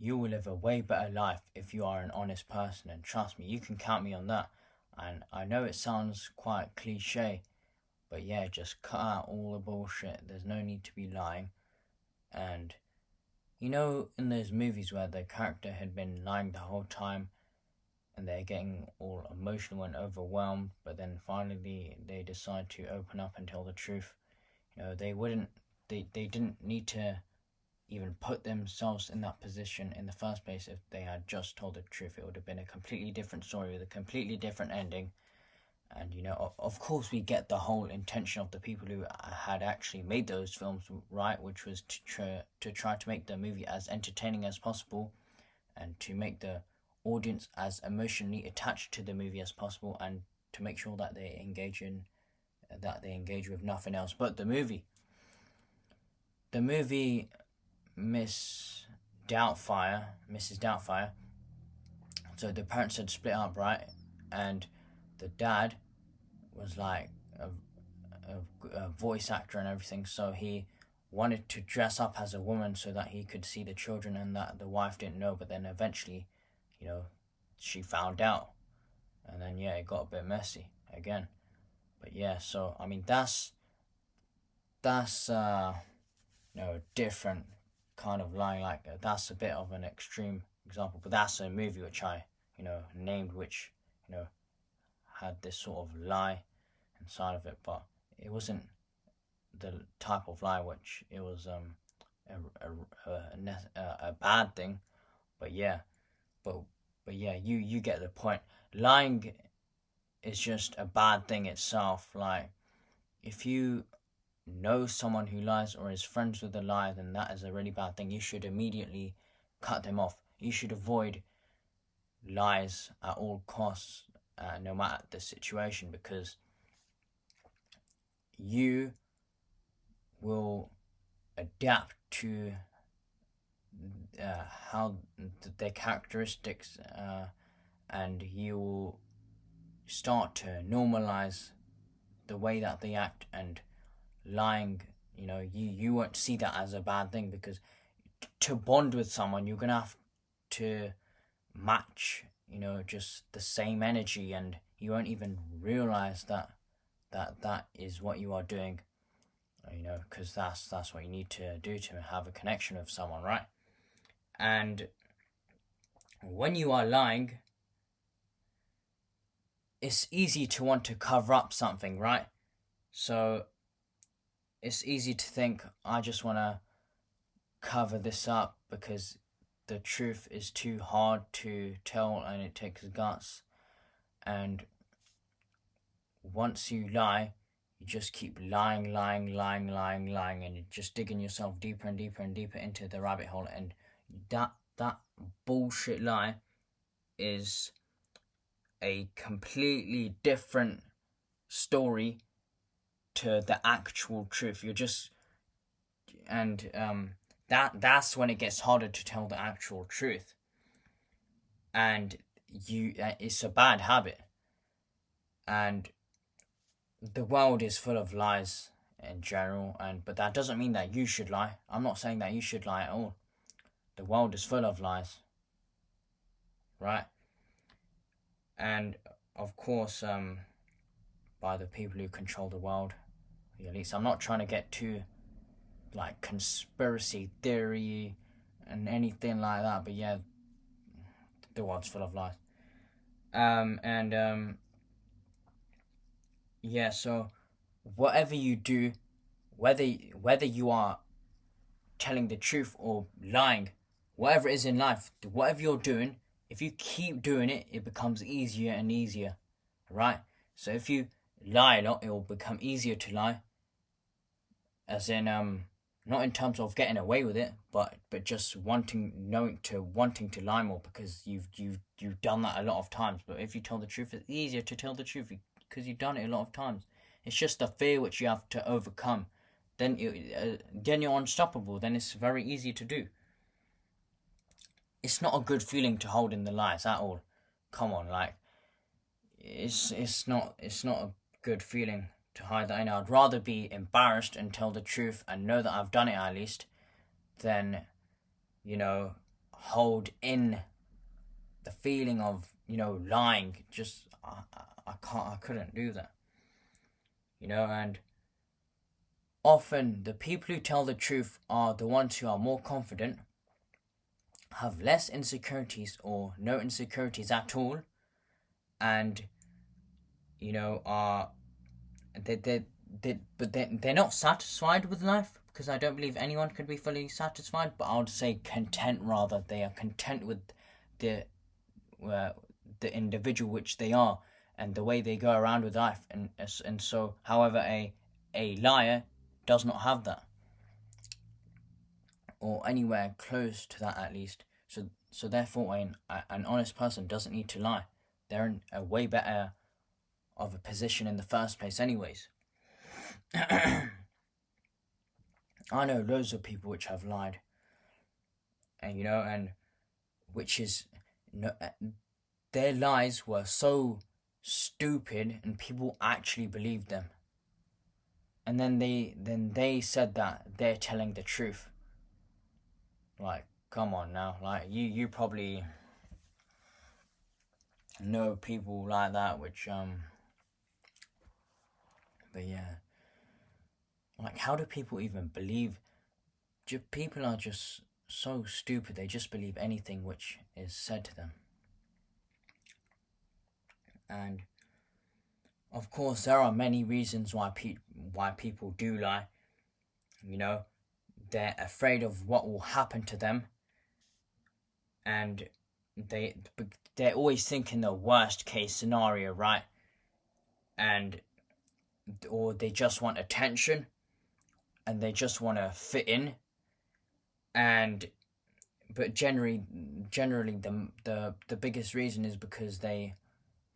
you will live a way better life if you are an honest person. And trust me, you can count me on that. And I know it sounds quite cliche, but yeah, just cut out all the bullshit. There's no need to be lying. And in those movies where the character had been lying the whole time and they're getting all emotional and overwhelmed, but then finally they decide to open up and tell the truth. They didn't need to even put themselves in that position in the first place. If they had just told the truth, it would have been a completely different story with a completely different ending. And of course, we get the whole intention of the people who had actually made those films, right, which was to try to make the movie as entertaining as possible, and to make the audience as emotionally attached to the movie as possible, and to make sure that they engage with nothing else but the movie. The movie Mrs. Doubtfire. So the parents had split up, right? And the dad was like a voice actor and everything, so he wanted to dress up as a woman so that he could see the children, and that the wife didn't know. But then eventually, she found out, and then yeah, it got a bit messy again. But yeah, so I mean that's different kind of lying. Like that's a bit of an extreme example, but that's a movie which I named, which had this sort of lie inside of it, but it wasn't the type of lie which it was a bad thing. But yeah, but yeah, you get the point. Lying is just a bad thing itself. Like, if you know someone who lies or is friends with a liar, then that is a really bad thing. You should immediately cut them off. You should avoid lies at all costs, no matter the situation, because you will adapt to how their characteristics, and you will start to normalize the way that they act. And lying, you won't see that as a bad thing, because to bond with someone, you're gonna have to match, just the same energy, and you won't even realize that is what you are doing, because that's what you need to do to have a connection with someone, right? And when you are lying, it's easy to want to cover up something, right? So it's easy to think, I just want to cover this up because the truth is too hard to tell and it takes guts. And once you lie, you just keep lying, and you're just digging yourself deeper and deeper and deeper into the rabbit hole. And that bullshit lie is a completely different story to the actual truth. That's when it gets harder to tell the actual truth. And it's a bad habit. And the world is full of lies in general, but that doesn't mean that you should lie. I'm not saying that you should lie at all. The world is full of lies, right? And of course, by the people who control the world, the elites. I'm not trying to get too like conspiracy theory and anything like that, but yeah, the world's full of lies. Yeah, so whatever you do, whether you are telling the truth or lying, whatever it is in life, whatever you're doing, if you keep doing it, it becomes easier and easier, right? So if you lie a lot, it will become easier to lie, as in not in terms of getting away with it, but just wanting to lie more, because you've done that a lot of times. But if you tell the truth, it's easier to tell the truth because you've done it a lot of times. It's just the fear which you have to overcome. Then you're unstoppable. Then it's very easy to do. It's not a good feeling to hold in the lies at all. Come on, like it's not a good feeling to hide that in. I'd rather be embarrassed and tell the truth and know that I've done it at least, than hold in the feeling of, you know, lying. Just I couldn't do that, you know. And often the people who tell the truth are the ones who are more confident, have less insecurities or no insecurities at all, and, you know, are they're not satisfied with life, because I don't believe anyone could be fully satisfied, but I would say content rather. They are content with the the individual which they are and the way they go around with life, and so, however, a liar does not have that, or anywhere close to that at least. So therefore, an honest person doesn't need to lie. They're in a way better of a position in the first place anyways. I know loads of people which have lied, and, you know, and which is, their lies were so stupid and people actually believed them, and then they said that they're telling the truth. Like, come on now, like, you probably know people like that, which but yeah, like, how do people even believe? People are just so stupid, they just believe anything which is said to them. And of course there are many reasons why people do lie. You know, they're afraid of what will happen to them, and they're always thinking the worst case scenario, right? And or they just want attention, and they just want to fit in. And but generally the biggest reason is because they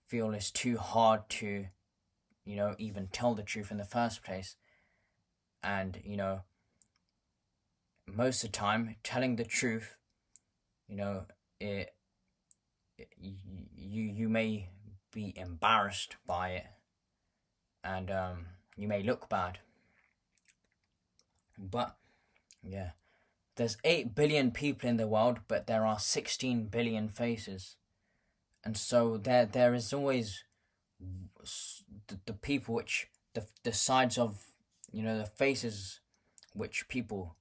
feel it's too hard to, you know, even tell the truth in the first place. And, you know, most of the time telling the truth, you know, you may be embarrassed by it, and you may look bad. But yeah, there's 8 billion people in the world, but there are 16 billion faces. And so there is always the people which, the sides of, you know, the faces which people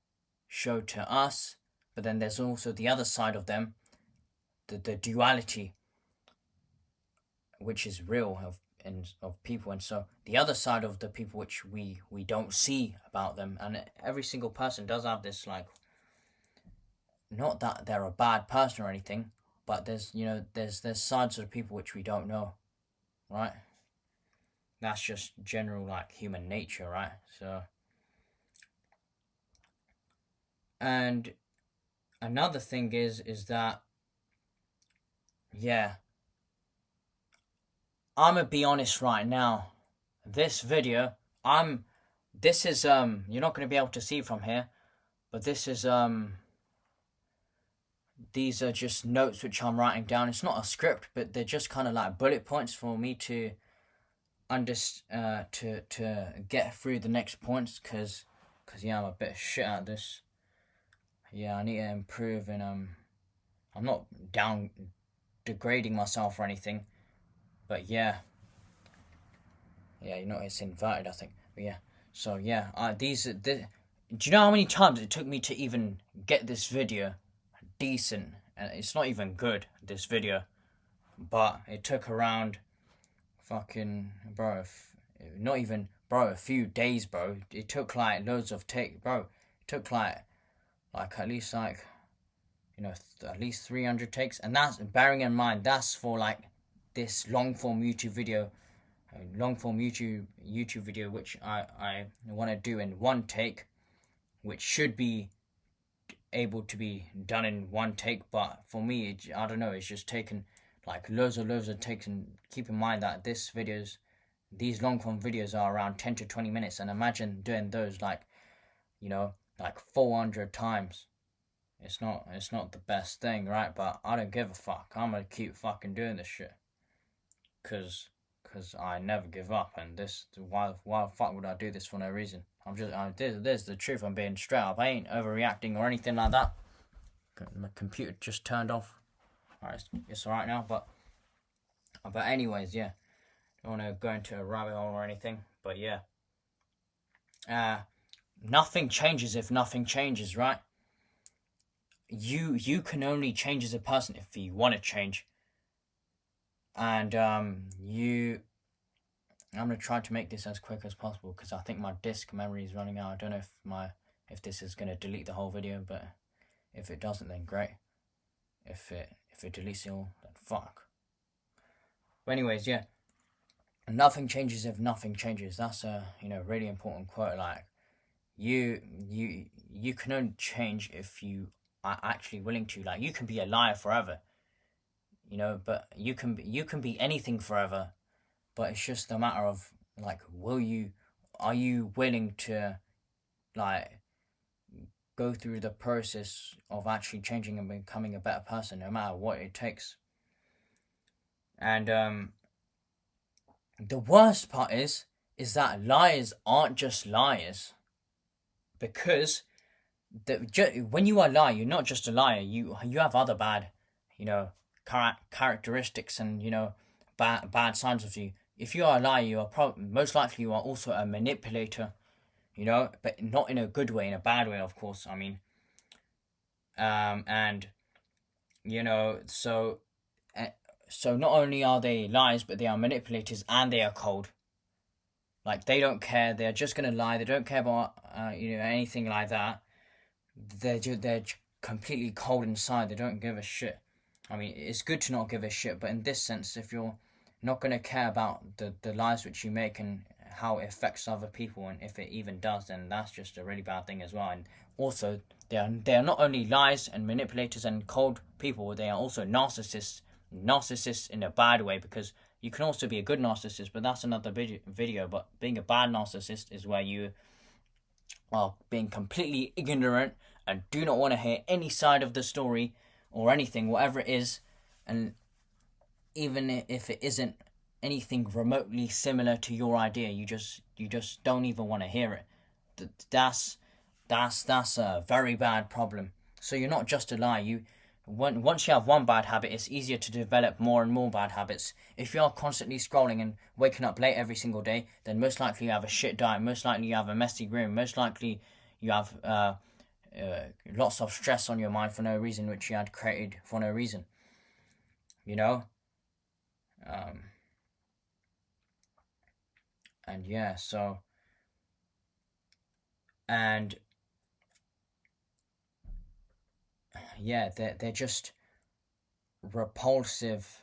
show to us, but then there's also the other side of them, the duality, which is real of people. And so the other side of the people which we don't see about them, and every single person does have this, like, not that they're a bad person or anything, but there's, you know, there's sides of the people which we don't know, right? That's just general, like, human nature, right? So, and another thing is that, yeah, I'm gonna be honest right now. This video, this is, you're not gonna be able to see from here, but this is, these are just notes which I'm writing down. It's not a script, but they're just kind of like bullet points for me to to get through the next points, cause yeah, I'm a bit shit at this. Yeah, I need to improve, and I'm not degrading myself or anything, but yeah, you know, it's inverted, I think. But yeah, so yeah, do you know how many times it took me to even get this video decent? And it's not even good, this video, but it took around fucking, bro, not even, bro, a few days, bro. It took like loads of bro. It took like at least, like, you know, at least 300 takes, and that's bearing in mind that's for like this long form YouTube video, which I want to do in one take, which should be able to be done in one take, but for me, I don't know, it's just taken like loads of takes. And keep in mind that these long form videos are around 10 to 20 minutes, and imagine doing those, like, you know, like 400 times. It's not the best thing, right? But I don't give a fuck. I'm gonna keep fucking doing this shit, cause I never give up. And this, why the fuck would I do this for no reason? This is the truth. I'm being straight up. I ain't overreacting or anything like that. My computer just turned off. Alright, it's alright now, but anyways, yeah. Don't want to go into a rabbit hole or anything, but yeah. Nothing changes if nothing changes, right? You can only change as a person if you want to change. And I'm gonna try to make this as quick as possible because I think my disk memory is running out. I don't know if this is gonna delete the whole video, but if it doesn't, then great. If it deletes it all, then fuck. But anyways, yeah. Nothing changes if nothing changes. That's a really important quote. Like you can only change if you are actually willing to. Like you can be a liar forever, but you can be anything forever, but it's just a matter of like, are you willing to like go through the process of actually changing and becoming a better person, no matter what it takes. And the worst part is that liars aren't just liars, because when you are a liar, you're not just a liar. You have other bad, characteristics and bad sides of you. If you are a liar, you are most likely you are also a manipulator, but not in a good way, in a bad way, of course. I mean, and so not only are they liars, but they are manipulators and they are cold. Like they don't care. They're just gonna lie. They don't care about anything like that. They're completely cold inside. They don't give a shit. I mean, it's good to not give a shit, but in this sense, if you're not gonna care about the lies which you make and how it affects other people, and if it even does, then that's just a really bad thing as well. And also, they are not only lies and manipulators and cold people. They are also narcissists in a bad way, because you can also be a good narcissist, but that's another video. But being a bad narcissist is where you are being completely ignorant and do not want to hear any side of the story or anything, whatever it is, and even if it isn't anything remotely similar to your idea, you just don't even want to hear it. That's a very bad problem. So you're not just a liar. Once you have one bad habit, it's easier to develop more and more bad habits. If you are constantly scrolling and waking up late every single day, then most likely you have a shit diet. Most likely you have a messy room. Most likely you have lots of stress on your mind for no reason, which you had created for no reason. And yeah, so, and yeah, they're just repulsive,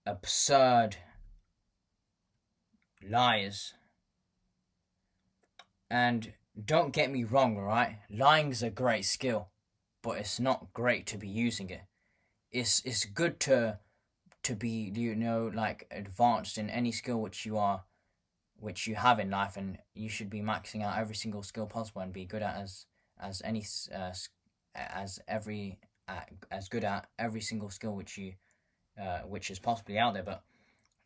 absurd liars. And don't get me wrong, alright? Lying's a great skill, but it's not great to be using it. It's good to be like advanced in any skill which you have in life, and you should be maxing out every single skill possible and be good at as good at every single skill which is possibly out there. But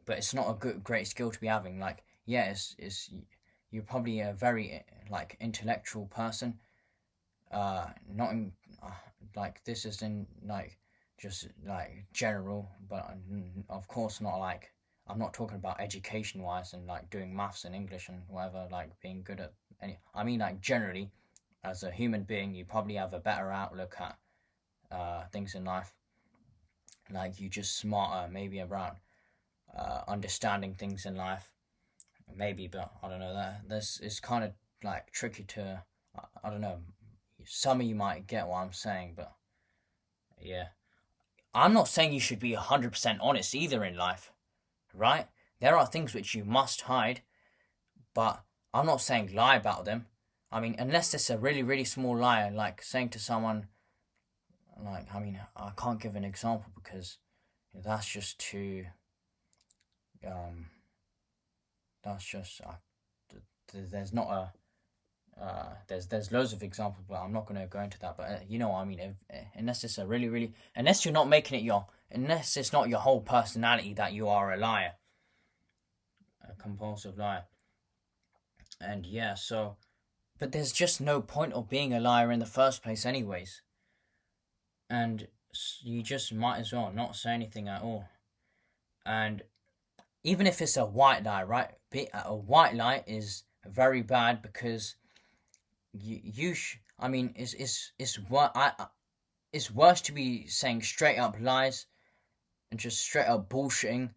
it's not a great skill to be having. Like, yeah, it's you're probably a very like intellectual person, not in like this is in like just like general, but of course not like, I'm not talking about education wise and like doing maths and English and whatever, like being good at any. I mean, like generally, as a human being, you probably have a better outlook at things in life. Like you just smarter, maybe around understanding things in life, maybe. But I don't know, this is kind of like tricky to. I don't know. Some of you might get what I'm saying, but yeah. I'm not saying you should be 100% honest either in life, right? There are things which you must hide, but I'm not saying lie about them. I mean, unless it's a really, really small lie, like saying to someone, like, I mean, I can't give an example because that's just too, that's just, there's not a, there's loads of examples, but I'm not going to go into that. But you know what I mean. Unless it's a really, really, unless you're not making it unless it's not your whole personality that you are a liar, a compulsive liar. And yeah, so, but there's just no point of being a liar in the first place, anyways. and you just might as well not say anything at all. And even if it's a white lie, right? A white lie is very bad because I mean, it's what it's worse to be saying straight up lies and just straight up bullshitting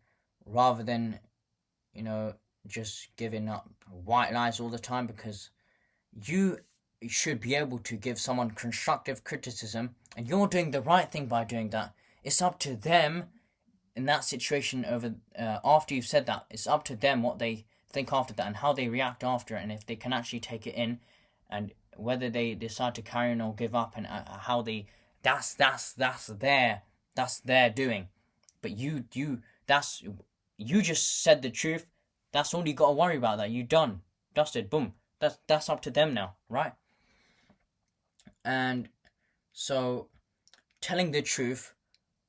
rather than, you know, just giving up white lies all the time, because you should be able to give someone constructive criticism, and you're doing the right thing by doing that. It's up to them in that situation. Over after you've said that, it's up to them what they think after that and how they react after it, and if they can actually take it in, and whether they decide to carry on or give up, and how they that's their doing. But you just said the truth. That's all you got to worry about. That you done, dusted, boom. That's up to them now, right? And so, telling the truth,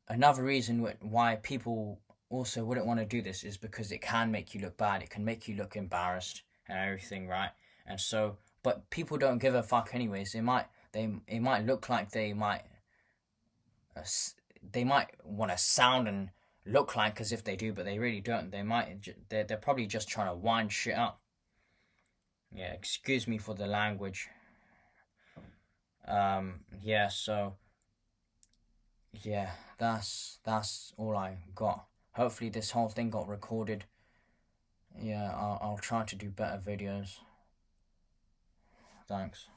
another reason why people also wouldn't want to do this is because it can make you look bad. It can make you look embarrassed and everything, right? And so, but people don't give a fuck anyways. It might look like uh, they might want to sound and look like as if they do, but they really don't. They're probably just trying to wind shit up. Yeah, excuse me for the language. Yeah, so yeah, that's all I got. Hopefully this whole thing got recorded. Yeah, I'll try to do better videos. Thanks.